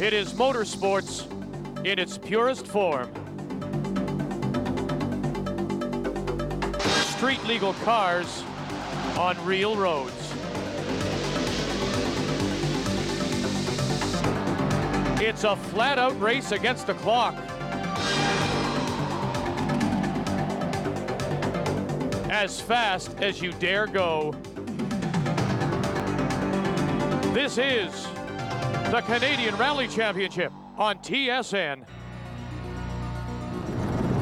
It is motorsports in its purest form. Street legal cars on real roads. It's a flat-out race against the clock. As fast as you dare go. This is the Canadian Rally Championship on TSN.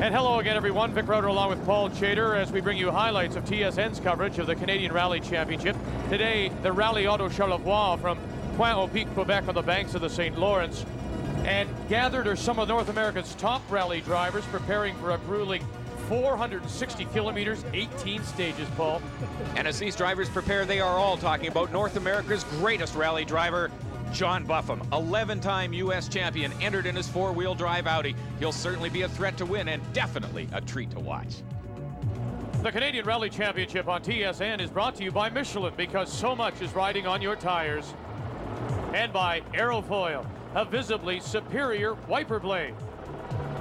And hello again, everyone. Vic Rauter along with Paul Chater as we bring you highlights of TSN's coverage of the Canadian Rally Championship. Today, the Rally Auto Charlevoix from Pointe-aux-Piques, Quebec, on the banks of the St. Lawrence. And gathered are some of North America's top rally drivers preparing for a grueling 460 kilometers, 18 stages, Paul. And as these drivers prepare, they are all talking about North America's greatest rally driver, John Buffum, 11-time U.S. champion, entered in his four-wheel drive Audi. He'll certainly be a threat to win and definitely a treat to watch. The Canadian Rally Championship on TSN is brought to you by Michelin, because so much is riding on your tires. And by Aerofoil, a visibly superior wiper blade.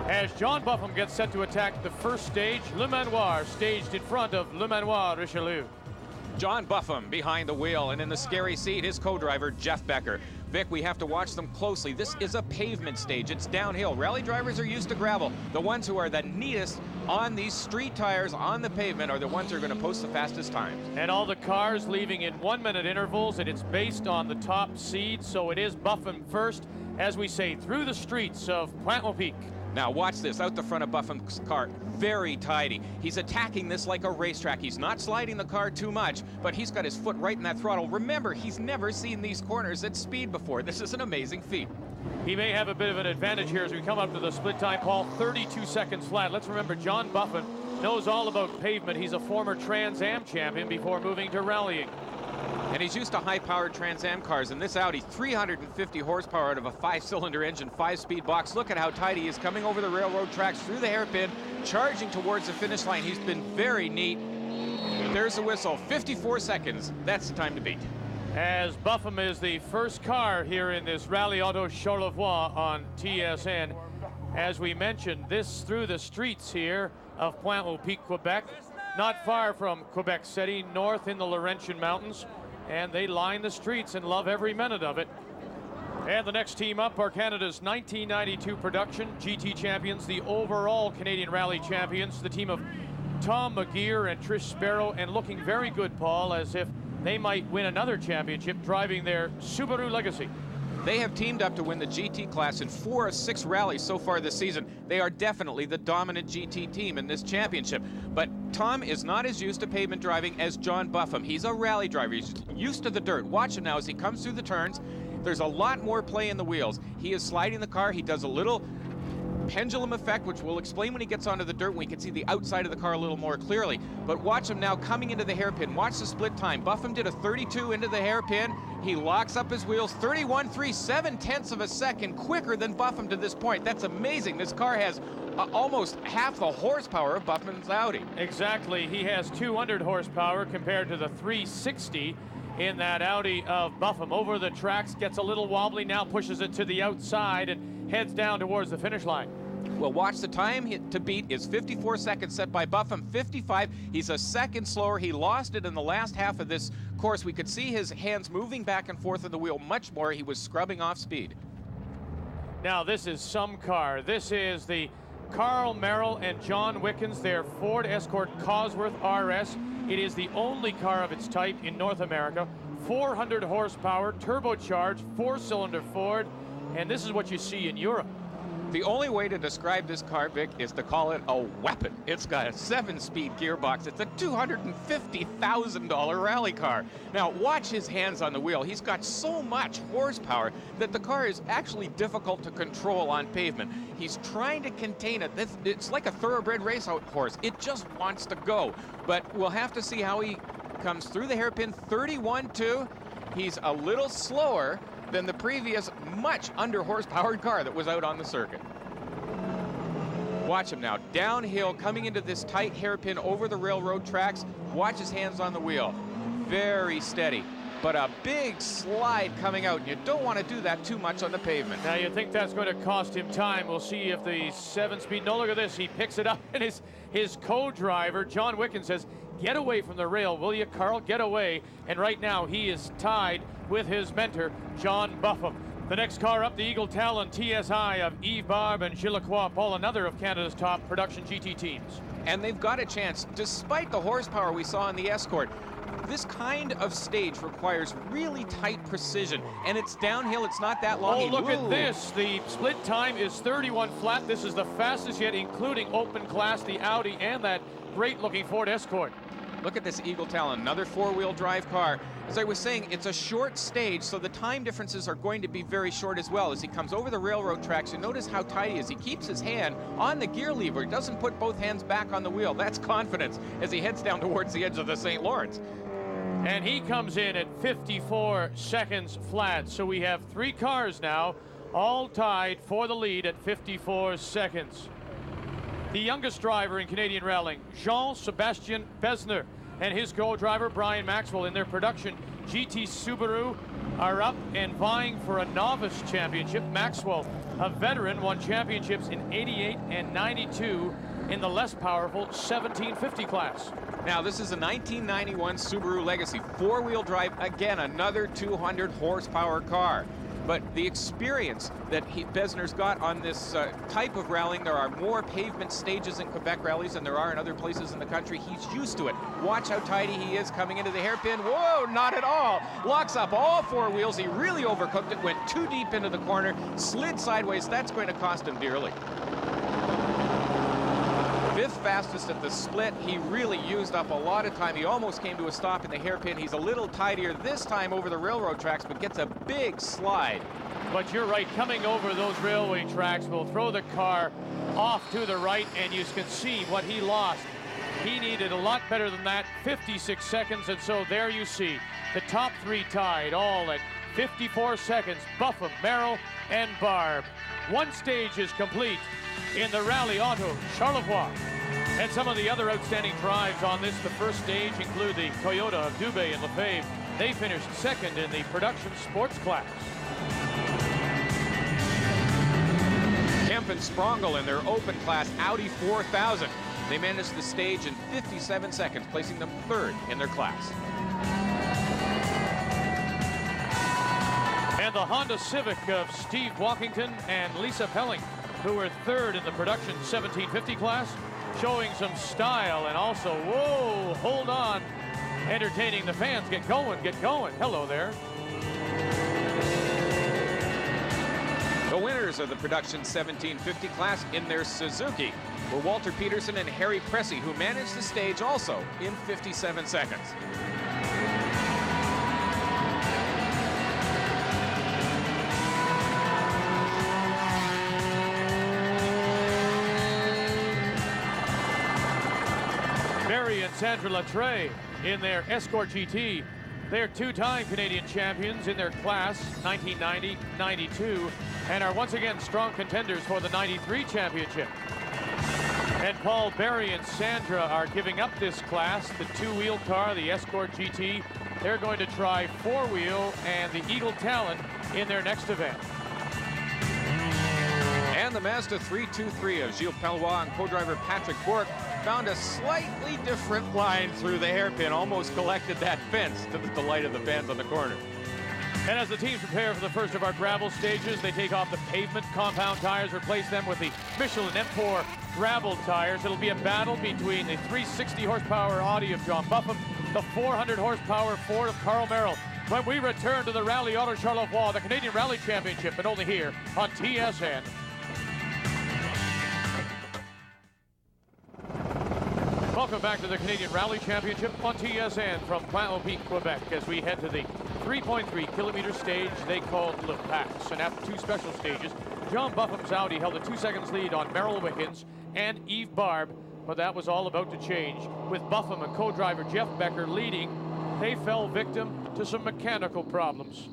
As John Buffum gets set to attack the first stage, Le Manoir, staged in front of Le Manoir Richelieu. John Buffum behind the wheel, and in the scary seat, his co-driver, Jeff Becker. Vic, we have to watch them closely. This is a pavement stage. It's downhill. Rally drivers are used to gravel. The ones who are the neatest on these street tires on the pavement are the ones who are going to post the fastest times. And all the cars leaving in 1-minute intervals, and it's based on the top seed, so it is Buffum first, as we say, through the streets of Pointe-aux-Piques. Now watch this, out the front of Buffum's car, very tidy. He's attacking this like a racetrack. He's not sliding the car too much, but he's got his foot right in that throttle. Remember, he's never seen these corners at speed before. This is an amazing feat. He may have a bit of an advantage here as we come up to the split time, Paul, 32 seconds flat. Let's remember, John Buffum knows all about pavement. He's a former Trans Am champion before moving to rallying. And he's used to high-powered Trans Am cars. In this Audi, 350 horsepower out of a 5-cylinder engine, 5-speed box. Look at how tight he is coming over the railroad tracks through the hairpin, charging towards the finish line. He's been very neat. There's the whistle, 54 seconds. That's the time to beat. As Buffum is the first car here in this Rally Auto Charlevoix on TSN. As we mentioned, this through the streets here of Pointe-aux-Piques, Quebec. Not far from Quebec City, north in the Laurentian Mountains. And they line the streets and love every minute of it. And the next team up are Canada's 1992 production GT champions, the overall Canadian Rally champions, the team of Tom McGeer and Trish Sparrow, and looking very good, Paul, as if they might win another championship driving their Subaru Legacy. They have teamed up to win the GT class in 4 of 6 rallies so far this season. They are definitely the dominant GT team in this championship. But Tom is not as used to pavement driving as John Buffum. He's a rally driver. He's used to the dirt. Watch him now as he comes through the turns. There's a lot more play in the wheels. He is sliding the car. He does a little pendulum effect, which we'll explain when he gets onto the dirt, when we can see the outside of the car a little more clearly. But watch him now coming into the hairpin. Watch the split time. Buffum did a 32 into the hairpin. He locks up his wheels, 31.3, 7/10 of a second quicker than Buffum to this point. That's amazing. This car has almost half the horsepower of Buffum's Audi. Exactly. He has 200 horsepower compared to the 360 in that Audi of Buffum. Over the tracks, gets a little wobbly, now pushes it to the outside and heads down towards the finish line. Well, watch the time to beat is 54 seconds set by Buffum, 55. He's a second slower. He lost it in the last half of this course. We could see his hands moving back and forth on the wheel much more. He was scrubbing off speed. Now, this is some car. This is the Carl Merrill and John Wickens, their Ford Escort Cosworth RS. It is the only car of its type in North America. 400 horsepower, turbocharged, 4-cylinder Ford, and this is what you see in Europe. The only way to describe this car, Vic, is to call it a weapon. It's got a 7-speed gearbox. It's a $250,000 rally car. Now, watch his hands on the wheel. He's got so much horsepower that the car is actually difficult to control on pavement. He's trying to contain it. It's like a thoroughbred race horse. It just wants to go. But we'll have to see how he comes through the hairpin. 31.2. He's a little slower than the previous much under-horsepowered car that was out on the circuit. Watch him now, downhill, coming into this tight hairpin over the railroad tracks. Watch his hands on the wheel. Very steady. but a big slide coming out. You don't want to do that too much on the pavement. Now you think that's going to cost him time. We'll see if the 7-speed, no, look at this, he picks it up, and his co-driver, John Wicken, says, get away from the rail, will you, Carl? Get away. And right now he is tied with his mentor, John Buffum. The next car up, the Eagle Talon TSI of Yves Barbe and Gilles Lacroix, Paul, another of Canada's top production GT teams. And they've got a chance, despite the horsepower we saw in the Escort. This kind of stage requires really tight precision, and it's downhill, it's not that long. Oh, look at this. The split time is 31 flat. This is the fastest yet, including open class, the Audi, and that great-looking Ford Escort. Look at this Eagle Talon, another four-wheel drive car. As I was saying, it's a short stage, so the time differences are going to be very short as well. As he comes over the railroad tracks, you notice how tight he is. He keeps his hand on the gear lever. He doesn't put both hands back on the wheel. That's confidence as he heads down towards the edge of the St. Lawrence. And he comes in at 54 seconds flat. So we have 3 cars now, all tied for the lead at 54 seconds. The youngest driver in Canadian rallying, Jean-Sébastien Besner, and his co-driver, Brian Maxwell, in their production GT Subaru, are up and vying for a novice championship. Maxwell, a veteran, won championships in 88 and 92 in the less powerful 1750 class. Now, this is a 1991 Subaru Legacy, four-wheel drive, again, another 200 horsepower car. But the experience that Besner's got on this type of rallying, there are more pavement stages in Quebec rallies than there are in other places in the country. He's used to it. Watch how tidy he is coming into the hairpin. Whoa, not at all. Locks up all 4 wheels. He really overcooked it, went too deep into the corner, slid sideways. That's going to cost him dearly. 5th fastest at the split. He really used up a lot of time. He almost came to a stop in the hairpin. He's a little tidier this time over the railroad tracks, but gets a big slide. But you're right, coming over those railway tracks will throw the car off to the right, and you can see what he lost. He needed a lot better than that, 56 seconds, and so there you see the top 3 tied, all at 54 seconds, Buffum, Merrill, and Barbe. One stage is complete in the Rally Auto Charlevoix. And some of the other outstanding drives on this, the first stage, include the Toyota of Dubé and Lefebvre. They finished second in the production sports class. Kemp and Sprongel in their open class Audi 4000. They managed the stage in 57 seconds, placing them 3rd in their class. And the Honda Civic of Steve Walkington and Lisa Pelling, who were 3rd in the production 1750 class, showing some style and also, whoa, hold on, entertaining the fans. Get going, get going. Hello there. The winners of the production 1750 class in their Suzuki were Walter Peterson and Harry Pressey, who managed the stage also in 57 seconds. Barry and Sandra Latreille in their Escort GT. They're 2-time Canadian champions in their class, 1990, 92, and are once again strong contenders for the 93 championship. And Paul, Barry and Sandra are giving up this class, the 2-wheel car, the Escort GT. They're going to try 4-wheel and the Eagle Talon in their next event. And the Mazda 323 of Gilles Pellois and co-driver Patrick Bourque found a slightly different line through the hairpin, almost collected that fence, to the delight of the fans on the corner. And as the teams prepare for the first of our gravel stages, they take off the pavement compound tires, replace them with the Michelin M4 gravel tires. It'll be a battle between the 360 horsepower Audi of John Buffum, the 400 horsepower Ford of Carl Merrill, when we return to the Rally Auto Charlevoix, the Canadian Rally Championship, and only here on TSN. Welcome back to the Canadian Rally Championship on TSN from Pointe-aux-Peak, Quebec, as we head to the 3.3 kilometer stage they called Le Pax. And after 2 special stages, John Buffum's Audi held a 2 seconds lead on Merrill Wickens and Yves Barbe, but that was all about to change. With Buffum and co-driver Jeff Becker leading, they fell victim to some mechanical problems.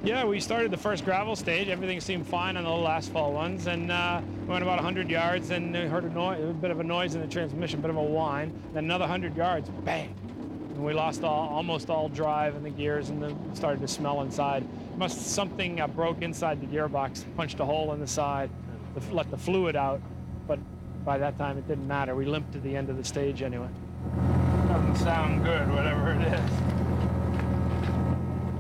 Yeah, we started the first gravel stage. Everything seemed fine on the little asphalt ones, and we went about 100 yards, and heard a bit of a noise in the transmission, a bit of a whine. Then another 100 yards, bang. And we lost almost all drive in the gears, and then started to smell inside. Something broke inside the gearbox, punched a hole in the side, let the fluid out, but by that time it didn't matter. We limped to the end of the stage anyway. Doesn't sound good, whatever it is.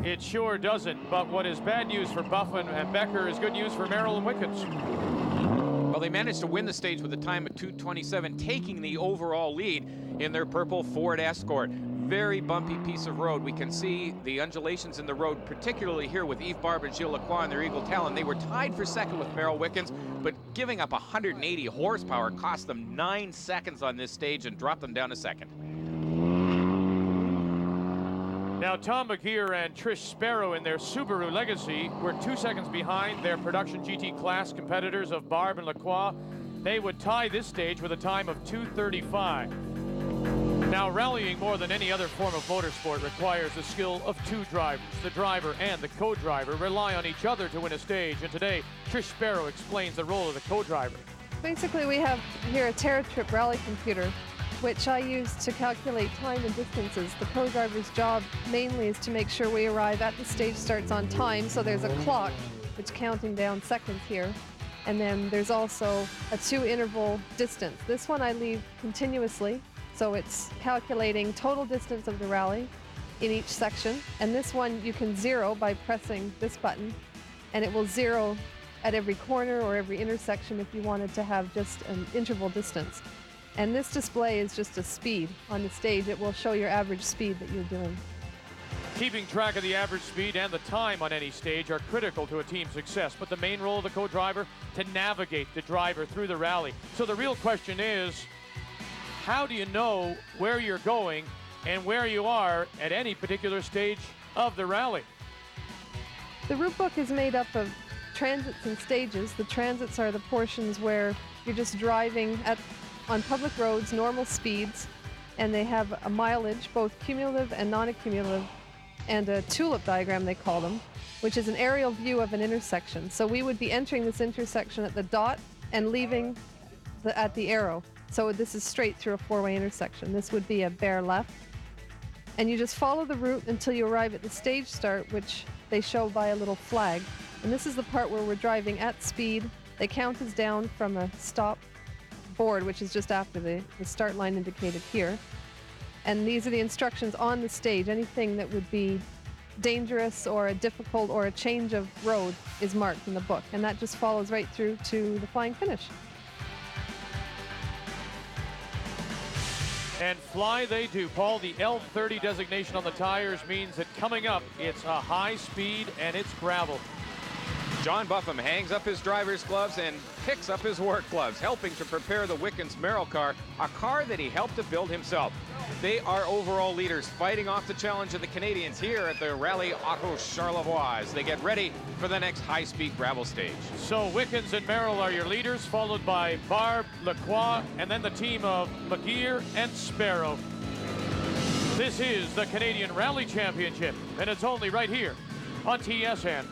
It sure doesn't, but what is bad news for Buffon and Becker is good news for Merrill and Wickens. Well, they managed to win the stage with a time of 2:27, taking the overall lead in their purple Ford Escort. Very bumpy piece of road. We can see the undulations in the road, particularly here with Yves Barbe and Gilles Lacroix and their Eagle Talon. They were tied for second with Merrill Wickens, but giving up 180 horsepower cost them 9 seconds on this stage and dropped them down to second. Now, Tom McGeer and Trish Sparrow in their Subaru Legacy were 2 seconds behind their production GT class competitors of Barbe and Lacroix. They would tie this stage with a time of 2:35. Now, rallying more than any other form of motorsport requires the skill of two drivers. The driver and the co-driver rely on each other to win a stage, and today, Trish Sparrow explains the role of the co-driver. Basically, we have here a TerraTrip rally computer, which I use to calculate time and distances. The co-driver's job mainly is to make sure we arrive at the stage starts on time, so there's a clock which counting down seconds here. And then there's also a 2-interval distance. This one I leave continuously, so it's calculating total distance of the rally in each section. And this one you can zero by pressing this button, and it will zero at every corner or every intersection if you wanted to have just an interval distance. And this display is just a speed on the stage. It will show your average speed that you're doing. Keeping track of the average speed and the time on any stage are critical to a team's success, but the main role of the co-driver, to navigate the driver through the rally. So the real question is, how do you know where you're going and where you are at any particular stage of the rally? The route book is made up of transits and stages. The transits are the portions where you're just driving on public roads, normal speeds, and they have a mileage, both cumulative and non-accumulative, and a tulip diagram, they call them, which is an aerial view of an intersection. So we would be entering this intersection at the dot and leaving at the arrow. So this is straight through a 4-way intersection. This would be a bare left. And you just follow the route until you arrive at the stage start, which they show by a little flag. And this is the part where we're driving at speed. They count us down from a stop board, which is just after the start line indicated here. And these are the instructions on the stage. Anything that would be dangerous or a difficult or a change of road is marked in the book. And that just follows right through to the flying finish. And fly they do, Paul. The L30 designation on the tires means that coming up, it's a high speed and it's gravel. John Buffum hangs up his driver's gloves and picks up his work gloves, helping to prepare the Wickens Merrill car, a car that he helped to build himself. They are overall leaders, fighting off the challenge of the Canadians here at the Rally Auto Charlevoix as they get ready for the next high-speed gravel stage. So Wickens and Merrill are your leaders, followed by Barbe, Lacroix, and then the team of McGeer and Sparrow. This is the Canadian Rally Championship, and it's only right here on TSN.